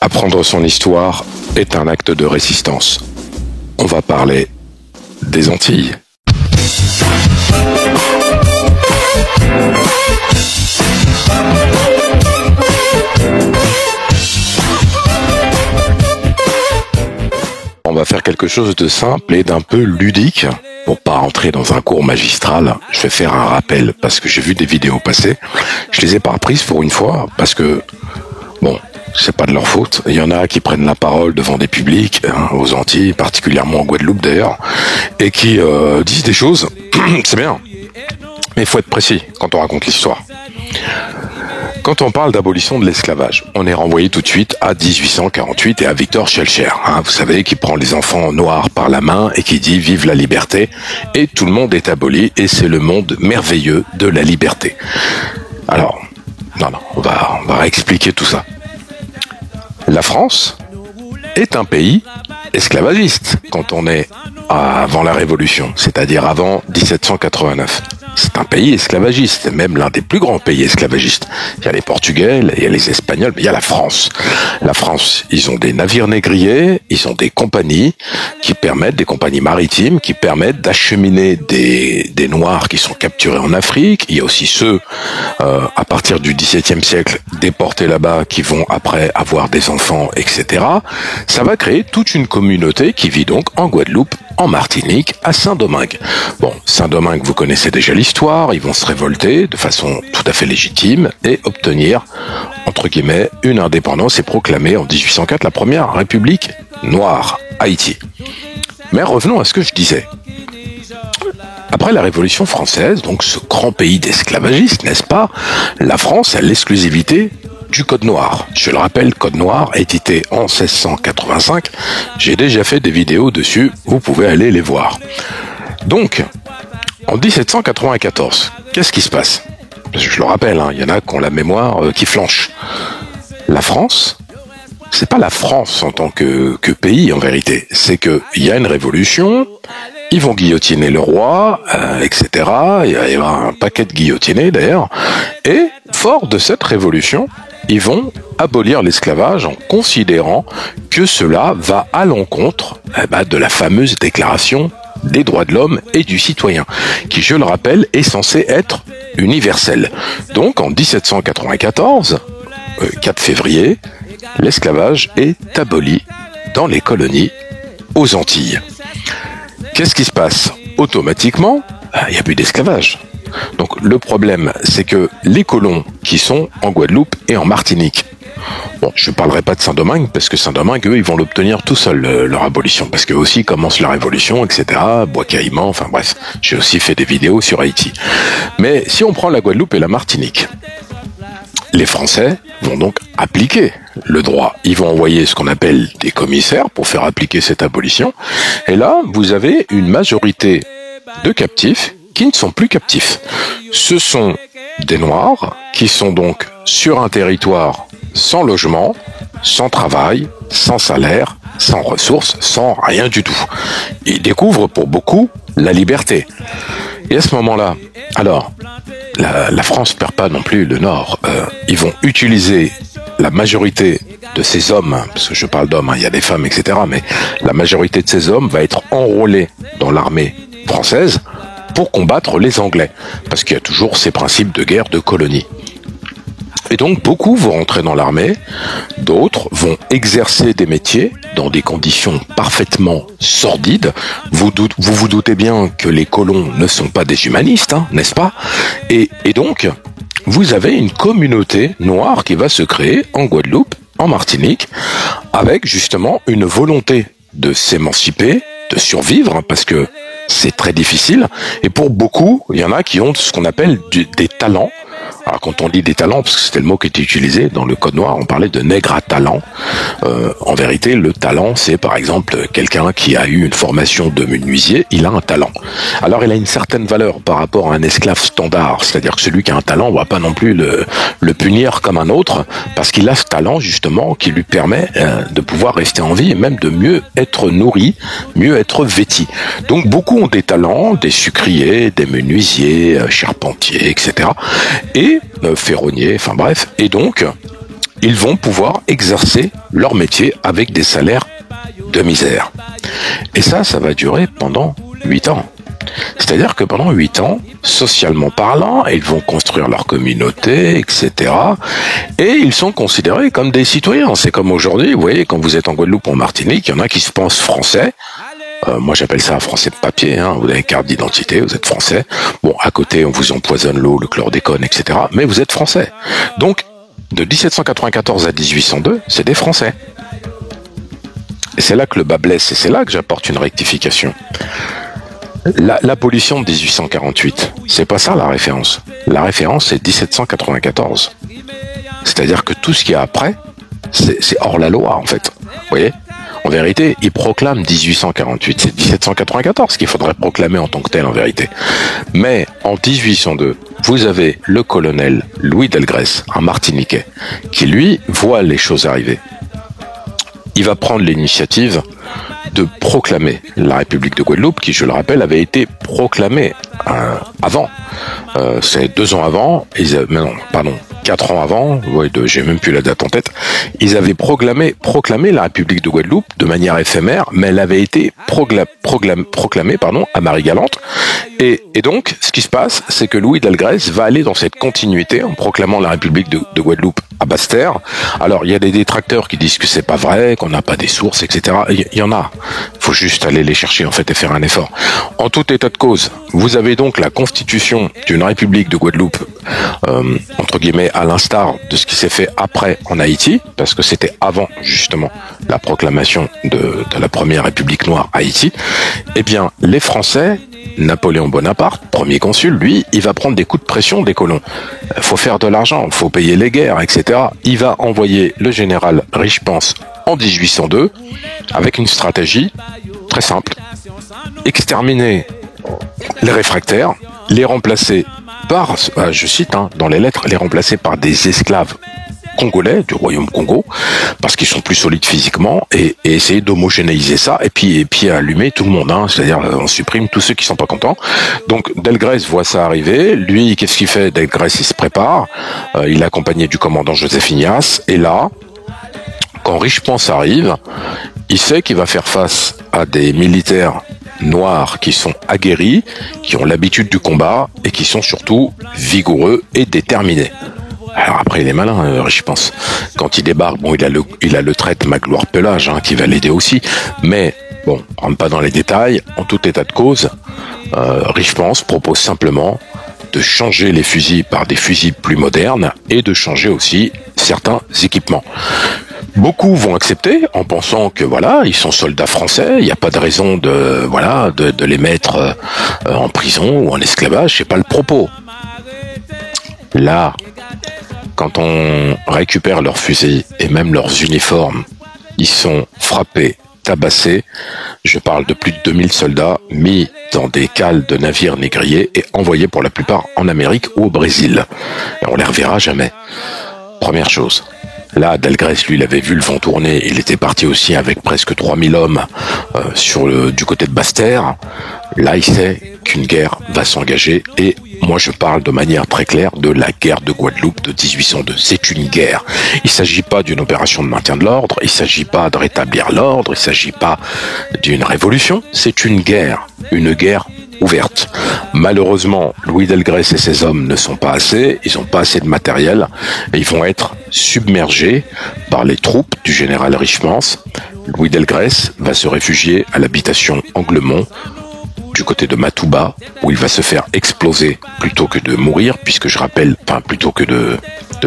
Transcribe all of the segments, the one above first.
Apprendre son histoire est un acte de résistance. On va parler des Antilles. On va faire quelque chose de simple et d'un peu ludique. Pour pas rentrer dans un cours magistral, je vais faire un rappel parce que j'ai vu des vidéos passer. Je les ai pas reprises pour une fois parce que, bon, c'est pas de leur faute. Il y en a qui prennent la parole devant des publics, aux Antilles, particulièrement en Guadeloupe d'ailleurs, et qui disent des choses, c'est bien, mais il faut être précis quand on raconte l'histoire. Quand on parle d'abolition de l'esclavage, on est renvoyé tout de suite à 1848 et à Victor Schœlcher, vous savez, qui prend les enfants noirs par la main et qui dit « Vive la liberté » et tout le monde est aboli et c'est le monde merveilleux de la liberté. Alors, on va expliquer tout ça. La France est un pays esclavagiste quand on est avant la Révolution, c'est-à-dire avant 1789. C'est un pays esclavagiste, c'est même l'un des plus grands pays esclavagistes. Il y a les Portugais, il y a les Espagnols, mais il y a la France. La France, ils ont des navires négriers, ils ont des compagnies des compagnies maritimes, qui permettent d'acheminer des Noirs qui sont capturés en Afrique. Il y a aussi ceux, à partir du XVIIe siècle, déportés là-bas, qui vont après avoir des enfants, etc. Ça va créer toute une communauté qui vit donc en Guadeloupe, en Martinique, à Saint-Domingue. Bon, Saint-Domingue, vous connaissez déjà l'histoire, ils vont se révolter de façon tout à fait légitime et obtenir, entre guillemets, une indépendance et proclamer en 1804 la première république noire, Haïti. Mais revenons à ce que je disais. Après la Révolution française, donc ce grand pays d'esclavagistes, n'est-ce pas, la France a l'exclusivité du Code noir. Je le rappelle, Code noir, édité en 1685. J'ai déjà fait des vidéos dessus, vous pouvez aller les voir. Donc, en 1794, qu'est-ce qui se passe? Parce que je le rappelle, il y en a qui ont la mémoire qui flanche. La France, c'est pas la France en tant que pays en vérité. C'est que il y a une révolution, ils vont guillotiner le roi, etc. Il va y avoir un paquet de guillotinés d'ailleurs. Et fort de cette révolution, ils vont abolir l'esclavage en considérant que cela va à l'encontre de la fameuse déclaration des droits de l'homme et du citoyen, qui, je le rappelle, est censé être universel. Donc, en 1794, 4 février, l'esclavage est aboli dans les colonies aux Antilles. Qu'est-ce qui se passe? Automatiquement, il n'y a plus d'esclavage. Donc le problème, c'est que les colons qui sont en Guadeloupe et en Martinique, bon, je ne parlerai pas de Saint-Domingue, parce que Saint-Domingue, eux, ils vont l'obtenir tout seuls, leur abolition, parce qu'eux aussi commencent la révolution, etc., Bois-Caïman, enfin bref, j'ai aussi fait des vidéos sur Haïti. Mais si on prend la Guadeloupe et la Martinique, les Français vont donc appliquer le droit. Ils vont envoyer ce qu'on appelle des commissaires pour faire appliquer cette abolition. Et là, vous avez une majorité de captifs qui ne sont plus captifs. Ce sont des Noirs qui sont donc sur un territoire sans logement, sans travail, sans salaire, sans ressources, sans rien du tout. Ils découvrent pour beaucoup la liberté. Et à ce moment-là, alors, la France perd pas non plus le Nord. Ils vont utiliser la majorité de ces hommes, parce que je parle d'hommes, il y a des femmes, etc., mais la majorité de ces hommes va être enrôlée dans l'armée française pour combattre les Anglais, parce qu'il y a toujours ces principes de guerre de colonie. Et donc beaucoup vont rentrer dans l'armée, d'autres vont exercer des métiers dans des conditions parfaitement sordides. Vous vous doutez bien que les colons ne sont pas des humanistes, n'est-ce pas? Et donc, vous avez une communauté noire qui va se créer en Guadeloupe, en Martinique, avec justement une volonté de s'émanciper, de survivre, parce que c'est très difficile. Et pour beaucoup, il y en a qui ont ce qu'on appelle des talents. Alors quand on dit des talents, parce que c'était le mot qui était utilisé dans le Code noir, on parlait de nègre à talent. En vérité, le talent, c'est par exemple quelqu'un qui a eu une formation de menuisier, il a un talent. Alors il a une certaine valeur par rapport à un esclave standard, c'est-à-dire que celui qui a un talent, on va pas non plus le punir comme un autre, parce qu'il a ce talent justement qui lui permet de pouvoir rester en vie et même de mieux être nourri, mieux être vêti. Donc beaucoup ont des talents, des sucriers, des menuisiers, charpentiers, etc. Et ferronniers, enfin bref. Et donc, ils vont pouvoir exercer leur métier avec des salaires de misère. Et ça va durer pendant 8 ans. C'est-à-dire que pendant 8 ans, socialement parlant, ils vont construire leur communauté, etc. Et ils sont considérés comme des citoyens. C'est comme aujourd'hui, vous voyez, quand vous êtes en Guadeloupe ou en Martinique, il y en a qui se pensent français. Moi, j'appelle ça un français de papier. Hein. Vous avez une carte d'identité, vous êtes français. Bon, à côté, on vous empoisonne l'eau, le chlordécone, etc. Mais vous êtes français. Donc, de 1794 à 1802, c'est des Français. Et c'est là que le bas blesse, et c'est là que j'apporte une rectification. L'abolition de 1848, c'est pas ça la référence. La référence, c'est 1794. C'est-à-dire que tout ce qui est après, c'est hors la loi, en fait. Vous voyez ? En vérité, il proclame 1848, c'est 1794 qu'il faudrait proclamer en tant que tel, en vérité. Mais en 1802, vous avez le colonel Louis Delgrès, un Martiniquais, qui lui voit les choses arriver. Il va prendre l'initiative de proclamer la République de Guadeloupe, qui, je le rappelle, avait été proclamée avant. C'est 2 ans avant, 4 ans avant, j'ai même plus la date en tête, ils avaient proclamé la République de Guadeloupe de manière éphémère, mais elle avait été proclamée à Marie-Galante. Et donc, ce qui se passe, c'est que Louis Delgrès va aller dans cette continuité en proclamant la République de Guadeloupe à Basse-Terre. Alors, il y a des détracteurs qui disent que c'est pas vrai, qu'on n'a pas des sources, etc. Il y en a. Il faut juste aller les chercher, en fait, et faire un effort. En tout état de cause, vous avez donc la constitution d'une République de Guadeloupe, entre guillemets, à l'instar de ce qui s'est fait après en Haïti, parce que c'était avant, justement, la proclamation de la première République noire Haïti. Eh bien, les Français, Napoléon Bonaparte, premier consul, lui, il va prendre des coups de pression des colons. Faut faire de l'argent, faut payer les guerres, etc. Il va envoyer le général Richepense en 1802 avec une stratégie très simple. Exterminer les réfractaires, les remplacer par, je cite dans les lettres, les remplacer par des esclaves congolais du royaume Congo, parce qu'ils sont plus solides physiquement, et essayer d'homogénéiser ça, et puis allumer tout le monde, c'est-à-dire on supprime tous ceux qui sont pas contents. Donc Delgrès voit ça arriver, lui qu'est-ce qu'il fait? Delgrès il se prépare, il est accompagné du commandant Joseph Ignace, et là, quand Richepense arrive, il sait qu'il va faire face à des militaires noirs qui sont aguerris, qui ont l'habitude du combat, et qui sont surtout vigoureux et déterminés. Alors après, il est malin, Richepense. Quand il débarque, bon, il a le traître Magloire Pelage, qui va l'aider aussi. Mais, bon, on rentre pas dans les détails. En tout état de cause, Richepense propose simplement de changer les fusils par des fusils plus modernes et de changer aussi certains équipements. Beaucoup vont accepter en pensant que voilà, ils sont soldats français, il n'y a pas de raison de les mettre en prison ou en esclavage, c'est pas le propos. Là, quand on récupère leurs fusils et même leurs uniformes, ils sont frappés, tabassés. Je parle de plus de 2000 soldats mis dans des cales de navires négriers et envoyés pour la plupart en Amérique ou au Brésil. Et on les reverra jamais. Première chose. Là, Delgrès, lui, il avait vu le vent tourner. Il était parti aussi avec presque 3000 hommes du côté de Basse-Terre. Là, il sait qu'une guerre va s'engager. Et moi, je parle de manière très claire de la guerre de Guadeloupe de 1802. C'est une guerre. Il ne s'agit pas d'une opération de maintien de l'ordre. Il ne s'agit pas de rétablir l'ordre. Il ne s'agit pas d'une révolution. C'est une guerre. Une guerre ouverte. Malheureusement, Louis Delgrès et ses hommes ne sont pas assez, ils n'ont pas assez de matériel, et ils vont être submergés par les troupes du général Richepense. Louis Delgrès va se réfugier à l'habitation Anglemont, du côté de Matouba, où il va se faire exploser plutôt que de mourir, plutôt que de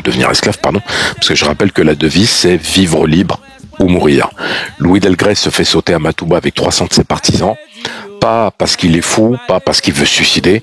devenir esclave, parce que je rappelle que la devise c'est vivre libre ou mourir. Louis Delgrès se fait sauter à Matouba avec 300 de ses partisans, pas parce qu'il est fou, pas parce qu'il veut se suicider.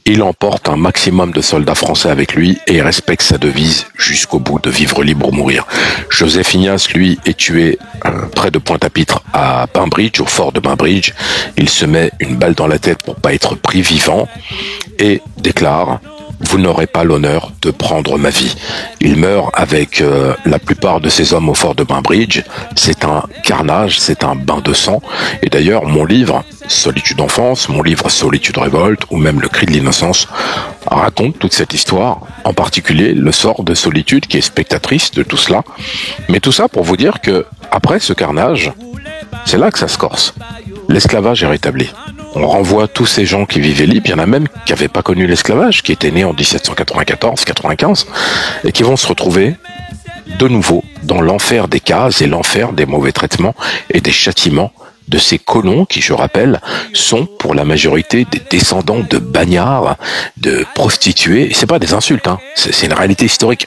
Il emporte un maximum de soldats français avec lui et il respecte sa devise jusqu'au bout de vivre libre ou mourir. Joseph Ignace, lui, est tué près de Pointe-à-Pitre à Bainbridge, au fort de Bainbridge. Il se met une balle dans la tête pour pas être pris vivant et déclare: vous n'aurez pas l'honneur de prendre ma vie. Il meurt avec la plupart de ses hommes au fort de Bainbridge. C'est un carnage, c'est un bain de sang. Et d'ailleurs, mon livre Solitude Enfance, mon livre Solitude Révolte, ou même Le Cri de l'Innocence, raconte toute cette histoire, en particulier le sort de Solitude qui est spectatrice de tout cela. Mais tout ça pour vous dire que après ce carnage, c'est là que ça se corse. L'esclavage est rétabli. On renvoie tous ces gens qui vivaient libres. Il y en a même qui n'avaient pas connu l'esclavage, qui étaient nés en 1794-95 et qui vont se retrouver de nouveau dans l'enfer des cases et l'enfer des mauvais traitements et des châtiments de ces colons qui, je rappelle, sont pour la majorité des descendants de bagnards, de prostituées. Et c'est pas des insultes, hein. C'est une réalité historique.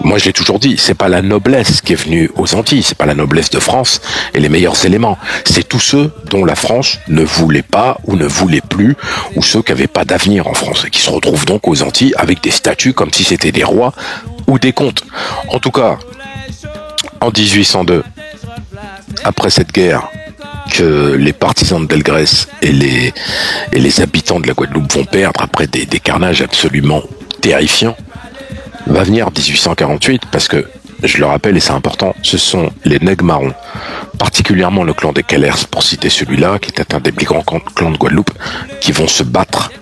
Moi, je l'ai toujours dit, c'est pas la noblesse qui est venue aux Antilles, c'est pas la noblesse de France et les meilleurs éléments. C'est tous ceux dont la France ne voulait pas ou ne voulait plus, ou ceux qui n'avaient pas d'avenir en France et qui se retrouvent donc aux Antilles avec des statuts comme si c'était des rois ou des comtes. En tout cas, en 1802, après cette guerre, que les partisans de Delgrès et les habitants de la Guadeloupe vont perdre après des carnages absolument terrifiants, va venir 1848 parce que, je le rappelle et c'est important, ce sont les nègres marrons, particulièrement le clan des Kellers, pour citer celui-là, qui était un des plus grands clans de Guadeloupe, qui vont se battre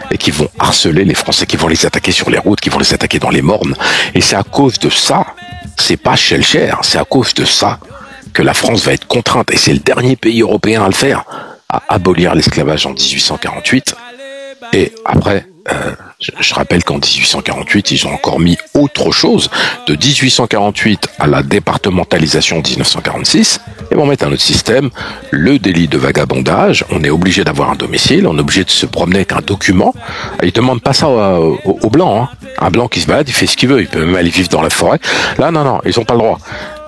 et qui vont harceler les Français, qui vont les attaquer sur les routes, qui vont les attaquer dans les mornes. Et c'est à cause de ça, c'est pas Schellcher, c'est à cause de ça que la France va être contrainte, et c'est le dernier pays européen à le faire, à abolir l'esclavage en 1848. Et après, je rappelle qu'en 1848, ils ont encore mis autre chose. De 1848 à la départementalisation de 1946, ils vont mettre un autre système, le délit de vagabondage. On est obligé d'avoir un domicile, on est obligé de se promener avec un document. Ils demandent pas ça aux Blancs, hein. Un Blanc qui se balade, il fait ce qu'il veut, il peut même aller vivre dans la forêt. Là, non, ils ont pas le droit.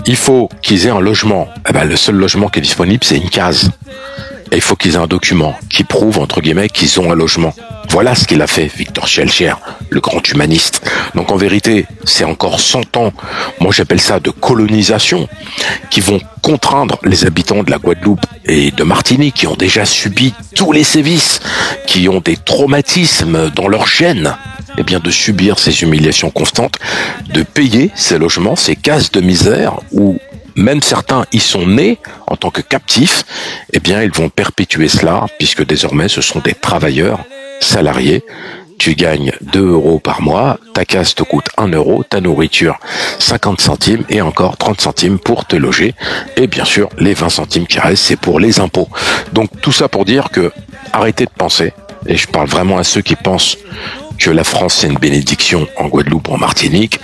Il faut qu'ils aient un logement. Eh ben, le seul logement qui est disponible, c'est une case. Et il faut qu'ils aient un document qui prouve, entre guillemets, qu'ils ont un logement. Voilà ce qu'il a fait, Victor Schellcher, le grand humaniste. Donc en vérité, c'est encore 100 ans, moi j'appelle ça de colonisation, qui vont contraindre les habitants de la Guadeloupe et de Martinique, qui ont déjà subi tous les sévices, qui ont des traumatismes dans leur gène, eh bien de subir ces humiliations constantes, de payer ces logements, ces cases de misère où même certains y sont nés en tant que captifs, eh bien ils vont perpétuer cela puisque désormais ce sont des travailleurs salariés. Tu gagnes 2 euros par mois, ta case te coûte 1 euro, ta nourriture 50 centimes et encore 30 centimes pour te loger. Et bien sûr, les 20 centimes qui restent, c'est pour les impôts. Donc tout ça pour dire que arrêtez de penser, et je parle vraiment à ceux qui pensent que la France c'est une bénédiction en Guadeloupe, en Martinique,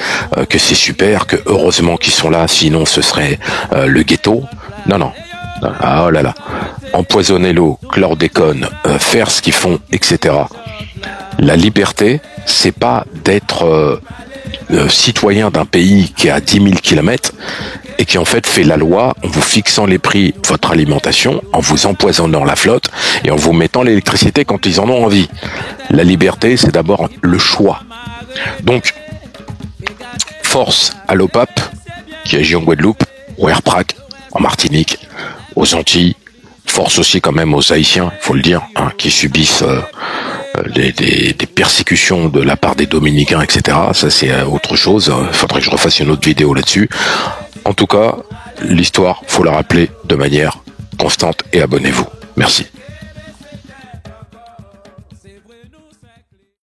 que c'est super, que heureusement qu'ils sont là, sinon ce serait le ghetto. Non. Ah oh là là. Empoisonner l'eau, chlordécone, faire ce qu'ils font, etc. La liberté, c'est pas d'être citoyen d'un pays qui est à 10 000 kilomètres et qui en fait fait la loi en vous fixant les prix de votre alimentation, en vous empoisonnant la flotte et en vous mettant l'électricité quand ils en ont envie. La liberté, c'est d'abord le choix. Donc, force à l'OPAP qui agit en Guadeloupe, au RPRAC, en Martinique, aux Antilles, force aussi quand même aux Haïtiens, il faut le dire, hein, qui subissent des persécutions de la part des Dominicains, etc. Ça c'est autre chose, il faudrait que je refasse une autre vidéo là-dessus. En tout cas, l'histoire, faut la rappeler de manière constante et abonnez-vous. Merci.